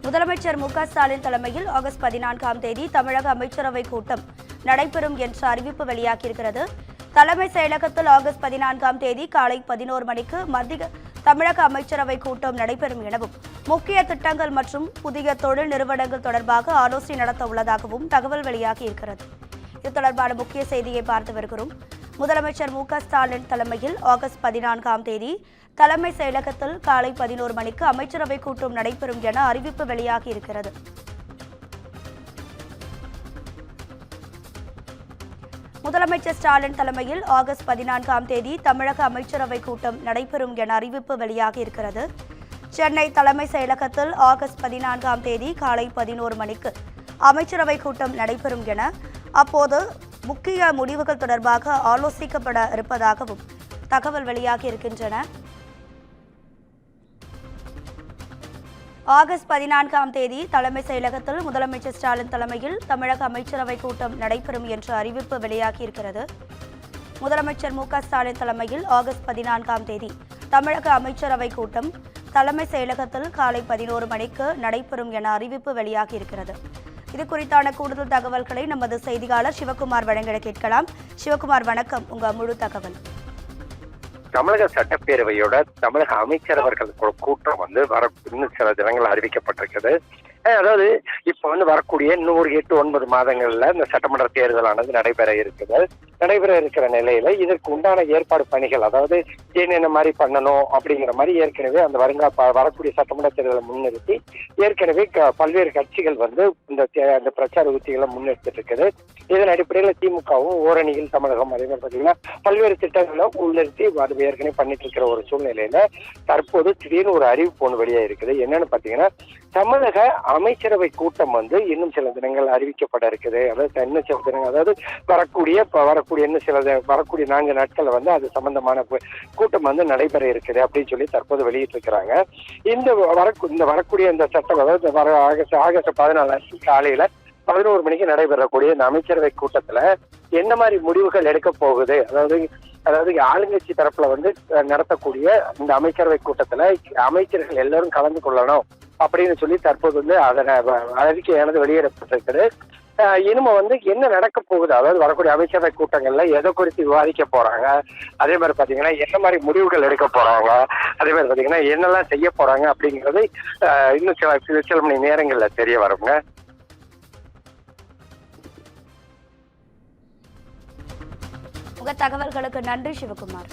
முதலமைச்சர் மு.க.ஸ்டாலின் தலைமையில் ஆகஸ்ட் 14ஆம் தேதி தமிழக அமைச்சரவை கூட்டம் நடைபெறும் என்ற அறிவிப்பு வெளியாகியிருக்கிறது. தலைமை செயலகத்தில் ஆகஸ்ட் 14ஆம் தேதி காலை 11 மணிக்கு மத்திய தமிழக அமைச்சரவை கூட்டம் நடைபெறும் எனவும் முக்கிய திட்டங்கள் மற்றும் புதிய தொழில் நிறுவனங்கள் தொடர்பாக ஆலோசனை நடத்த உள்ளதாகவும் தகவல் வெளியாகியிருக்கிறது. இது தொடர்பான முக்கிய செய்தியை பார்த்து வருகிறோம். முதலமைச்சர் மு.க.ஸ்டாலின் தலைமையில் ஆகஸ்ட் 14ஆம் தேதி தலைமை செயலகத்தில் காலை 11 மணிக்கு அமைச்சரவை கூட்டம் நடைபெறும் என அறிவிப்பு வெளியாகியிருக்கிறது. முதலமைச்சர் ஸ்டாலின் தலைமையில் ஆகஸ்ட் 14ஆம் தேதி தமிழக அமைச்சரவை கூட்டம் நடைபெறும் என அறிவிப்பு வெளியாகியிருக்கிறது. சென்னை தலைமை செயலகத்தில் ஆகஸ்ட் 14ஆம் தேதி காலை 11 மணிக்கு அமைச்சரவை கூட்டம் நடைபெறும் என அப்போது முக்கிய முடிவுகள் தொடர்பாக ஆலோசிக்கப்பட இருப்பதாகவும் தகவல் வெளியாகி இருக்கின்றன. ஆகஸ்ட் 14ஆம் தேதி தலைமை செயலகத்தில் முதலமைச்சர் ஸ்டாலின் தலைமையில் தமிழக அமைச்சரவை கூட்டம் நடைபெறும் என்ற அறிவிப்பு வெளியாகியிருக்கிறது. முதலமைச்சர் மு.க.ஸ்டாலின் தலைமையில் ஆகஸ்ட் 14ஆம் தேதி தமிழக அமைச்சரவை கூட்டம் தலைமை செயலகத்தில் காலை 11 மணிக்கு நடைபெறும் என அறிவிப்பு வெளியாகியிருக்கிறது. இது குறித்தான கூடுதல் தகவல்களை நமது செய்தியாளர் சிவகுமார் வழங்க கேட்கலாம். சிவகுமார், வணக்கம். உங்க முழு தகவல். தமிழக சட்டப்பேரவையோட தமிழக அமைச்சரவர்கள் கூட்டம் இன்னும் சில தினங்கள் அறிவிக்கப்பட்டிருக்கிறது. அதாவது இப்ப வரக்கூடிய இன்னும் ஒரு 8-9 மாதங்கள்ல இந்த சட்டமன்ற தேர்தலானது நடைபெற இருக்கிற நிலையில இதற்கு உண்டான ஏற்பாடு பணிகள், அதாவது என்னென்ன மாதிரி பண்ணணும் அப்படிங்கிற மாதிரி ஏற்கனவே அந்த வரக்கூடிய சட்டமன்ற தேர்தலை முன்னிறுத்தி ஏற்கனவே பல்வேறு கட்சிகள் இந்த பிரச்சார உத்திகளை முன்னெடுத்துட்டு இருக்குது. இதன் அடிப்படையில் திமுகவும் ஓரணியில் தமிழகம் அதே மாதிரி பார்த்தீங்கன்னா பல்வேறு திட்டங்களை முன்னிறுத்தி ஏற்கனவே பண்ணிட்டு இருக்கிற ஒரு சூழ்நிலையில தற்போது திடீர்னு ஒரு அறிவிப்பு ஒன்று வெளியே இருக்குது. என்னன்னு பாத்தீங்கன்னா, தமிழக அமைச்சரவை கூட்டம் இன்னும் சில தினங்கள் அறிவிக்கப்பட இருக்குது. அதாவது இன்னும் சில தினங்கள், அதாவது வரக்கூடிய இன்னும் சில வரக்கூடிய 4 நாட்கள் அது சம்பந்தமான கூட்டம் நடைபெற இருக்குது அப்படின்னு சொல்லி தற்போது வெளியிட்டு இருக்கிறாங்க. இந்த வரக்கூடிய இந்த சட்டம், அதாவது ஆகஸ்ட் 14 காலையில 11 மணிக்கு நடைபெறக்கூடிய இந்த அமைச்சரவை கூட்டத்துல என்ன மாதிரி முடிவுகள் எடுக்க போகுது, அதாவது ஆளுங்கட்சி தரப்புல நடத்தக்கூடிய இந்த அமைச்சரவை கூட்டத்துல அமைச்சர்கள் எல்லாரும் கலந்து கொள்ளணும் அப்படின்னு சொல்லி தற்போது அறிக்கையானது வெளியிடப்பட்டிருக்குது. இனிமே என்ன நடக்க போகுது, அதாவது வரக்கூடிய அமைச்சரவை கூட்டங்கள்ல எதை குறித்து விவாதிக்க போறாங்க, அதே மாதிரி பாத்தீங்கன்னா என்ன மாதிரி முடிவுகள் எடுக்க போறாங்க, அதே மாதிரி பாத்தீங்கன்னா என்னெல்லாம் செய்ய போறாங்க அப்படிங்கிறது இன்னும் சில மணி நேரங்கள்ல தெரிய வருங்க. உங்க தகவல்களுக்கு நன்றி சிவகுமார்.